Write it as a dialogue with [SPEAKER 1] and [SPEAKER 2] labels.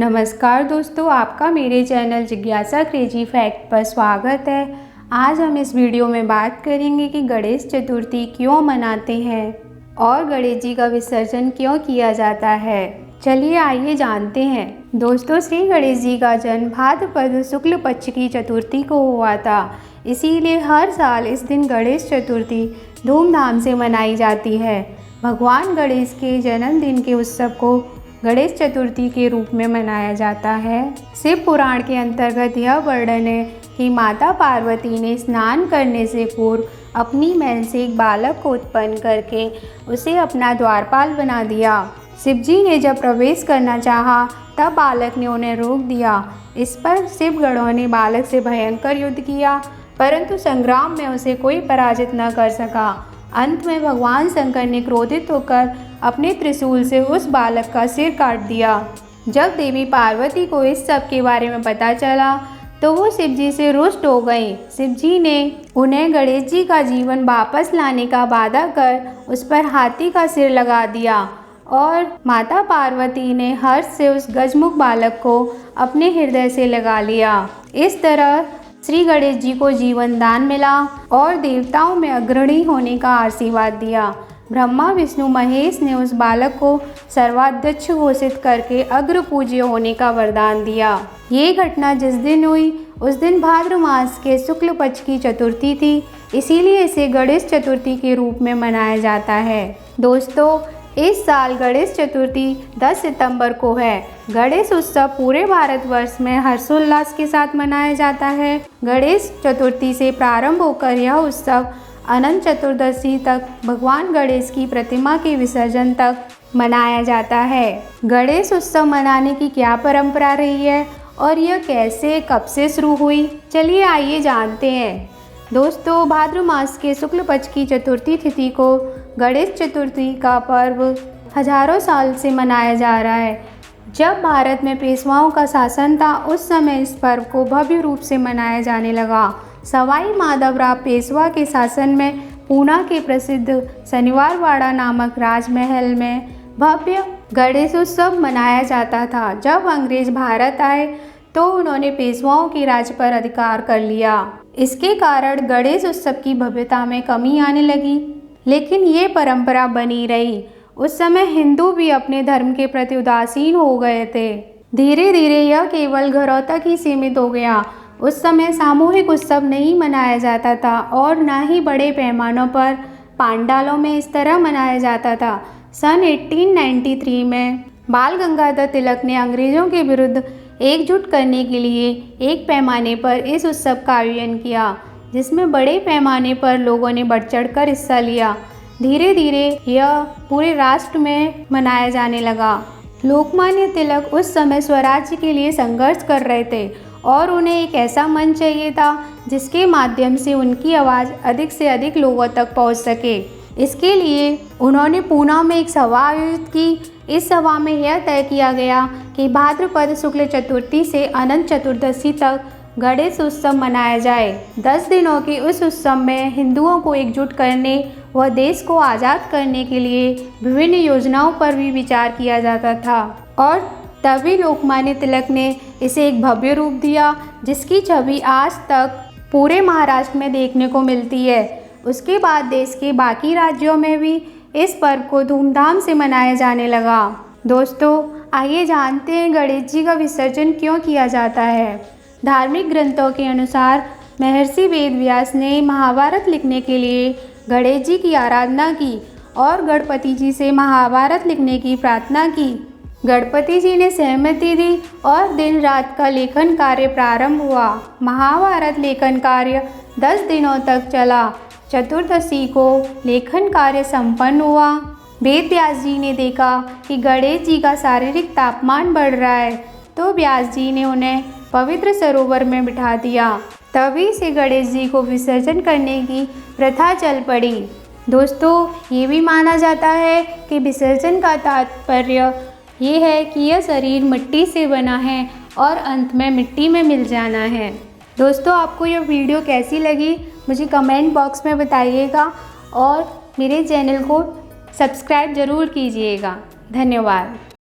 [SPEAKER 1] नमस्कार दोस्तों, आपका मेरे चैनल जिज्ञासा क्रेजी फैक्ट पर स्वागत है। आज हम इस वीडियो में बात करेंगे कि गणेश चतुर्थी क्यों मनाते हैं और गणेश जी का विसर्जन क्यों किया जाता है। चलिए आइए जानते हैं। दोस्तों, श्री गणेश जी का जन्म भाद्रपद शुक्ल पक्ष की चतुर्थी को हुआ था। इसीलिए हर साल इस दिन गणेश चतुर्थी धूमधाम से मनाई जाती है। भगवान गणेश के जन्मदिन के उत्सव को गणेश चतुर्थी के रूप में मनाया जाता है। शिव पुराण के अंतर्गत यह वर्णन है कि माता पार्वती ने स्नान करने से पूर्व अपनी मैल से एक बालक को उत्पन्न करके उसे अपना द्वारपाल बना दिया। शिवजी ने जब प्रवेश करना चाहा तब बालक ने उन्हें रोक दिया। इस पर शिवगणों ने बालक से भयंकर युद्ध किया, परंतु संग्राम में उसे कोई पराजित न कर सका। अंत में भगवान शंकर ने क्रोधित होकर अपने त्रिशूल से उस बालक का सिर काट दिया। जब देवी पार्वती को इस सब के बारे में पता चला तो वो शिवजी से रुष्ट हो गई। शिवजी ने उन्हें गणेश जी का जीवन वापस लाने का वादा कर उस पर हाथी का सिर लगा दिया और माता पार्वती ने हर्ष से उस गजमुख बालक को अपने हृदय से लगा लिया। इस तरह श्री गणेश जी को जीवन दान मिला और देवताओं में अग्रणी होने का आशीर्वाद दिया। ब्रह्मा विष्णु महेश ने उस बालक को सर्वाध्यक्ष घोषित करके अग्र पूज्य होने का वरदान दिया। ये घटना जिस दिन हुई उस दिन भाद्र मास के शुक्ल पक्ष की चतुर्थी थी, इसीलिए इसे गणेश चतुर्थी के रूप में मनाया जाता है। दोस्तों, इस साल गणेश चतुर्थी 10 सितंबर को है। गणेश उत्सव पूरे भारतवर्ष में हर्षोल्लास के साथ मनाया जाता है। गणेश चतुर्थी से प्रारंभ होकर यह उत्सव अनंत चतुर्दशी तक भगवान गणेश की प्रतिमा के विसर्जन तक मनाया जाता है। गणेश उत्सव मनाने की क्या परंपरा रही है और यह कैसे कब से शुरू हुई, चलिए आइए जानते हैं। दोस्तों, भाद्र मास के शुक्ल पक्ष की चतुर्थी तिथि को गणेश चतुर्थी का पर्व हजारों साल से मनाया जा रहा है। जब भारत में पेशवाओं का शासन था उस समय इस पर्व को भव्य रूप से मनाया जाने लगा। सवाई माधवराव पेशवा के शासन में पूना के प्रसिद्ध शनिवारवाड़ा नामक राजमहल में भव्य गणेश उत्सव मनाया जाता था। जब अंग्रेज भारत आए तो उन्होंने पेशवाओं के राज्य पर अधिकार कर लिया। इसके कारण गणेश उत्सव की भव्यता में कमी आने लगी, लेकिन ये परंपरा बनी रही। उस समय हिंदू भी अपने धर्म के प्रति उदासीन हो गए थे। धीरे धीरे यह केवल घरों तक ही सीमित हो गया। उस समय सामूहिक उत्सव नहीं मनाया जाता था और न ही बड़े पैमानों पर पांडालों में इस तरह मनाया जाता था। सन 1893 में बाल गंगाधर तिलक ने अंग्रेजों के विरुद्ध एकजुट करने के लिए एक पैमाने पर इस उत्सव का आयोजन किया, जिसमें बड़े पैमाने पर लोगों ने बढ़ चढ़कर हिस्सा लिया। धीरे धीरे यह पूरे राष्ट्र में मनाया जाने लगा। लोकमान्य तिलक उस समय स्वराज्य के लिए संघर्ष कर रहे थे और उन्हें एक ऐसा मंच चाहिए था जिसके माध्यम से उनकी आवाज़ अधिक से अधिक लोगों तक पहुंच सके। इसके लिए उन्होंने पूना में एक सभा आयोजित की। इस सभा में यह तय किया गया कि भाद्रपद शुक्ल चतुर्थी से अनंत चतुर्दशी तक गणेश उत्सव मनाया जाए। 10 दिनों के उस उत्सव में हिंदुओं को एकजुट करने व देश को आज़ाद करने के लिए विभिन्न योजनाओं पर भी विचार किया जाता था और तभी लोकमान्य तिलक ने इसे एक भव्य रूप दिया, जिसकी छवि आज तक पूरे महाराष्ट्र में देखने को मिलती है। उसके बाद देश के बाकी राज्यों में भी इस पर्व को धूमधाम से मनाया जाने लगा। दोस्तों, आइए जानते हैं गणेश जी का विसर्जन क्यों किया जाता है। धार्मिक ग्रंथों के अनुसार महर्षि वेदव्यास ने महाभारत लिखने के लिए गणेश जी की आराधना की और गणपति जी से महाभारत लिखने की प्रार्थना की। गणपति जी ने सहमति दी और दिन रात का लेखन कार्य प्रारंभ हुआ। महाभारत लेखन कार्य 10 दिनों तक चला। चतुर्दशी को लेखन कार्य संपन्न हुआ। वेद व्यास जी ने देखा कि गणेश जी का शारीरिक तापमान बढ़ रहा है, तो व्यास जी ने उन्हें पवित्र सरोवर में बिठा दिया। तभी से गणेश जी को विसर्जन करने की प्रथा चल पड़ी। दोस्तों, ये भी माना जाता है कि विसर्जन का तात्पर्य ये है कि यह शरीर मिट्टी से बना है और अंत में मिट्टी में मिल जाना है। दोस्तों, आपको यह वीडियो कैसी लगी मुझे कमेंट बॉक्स में बताइएगा और मेरे चैनल को सब्सक्राइब ज़रूर कीजिएगा। धन्यवाद।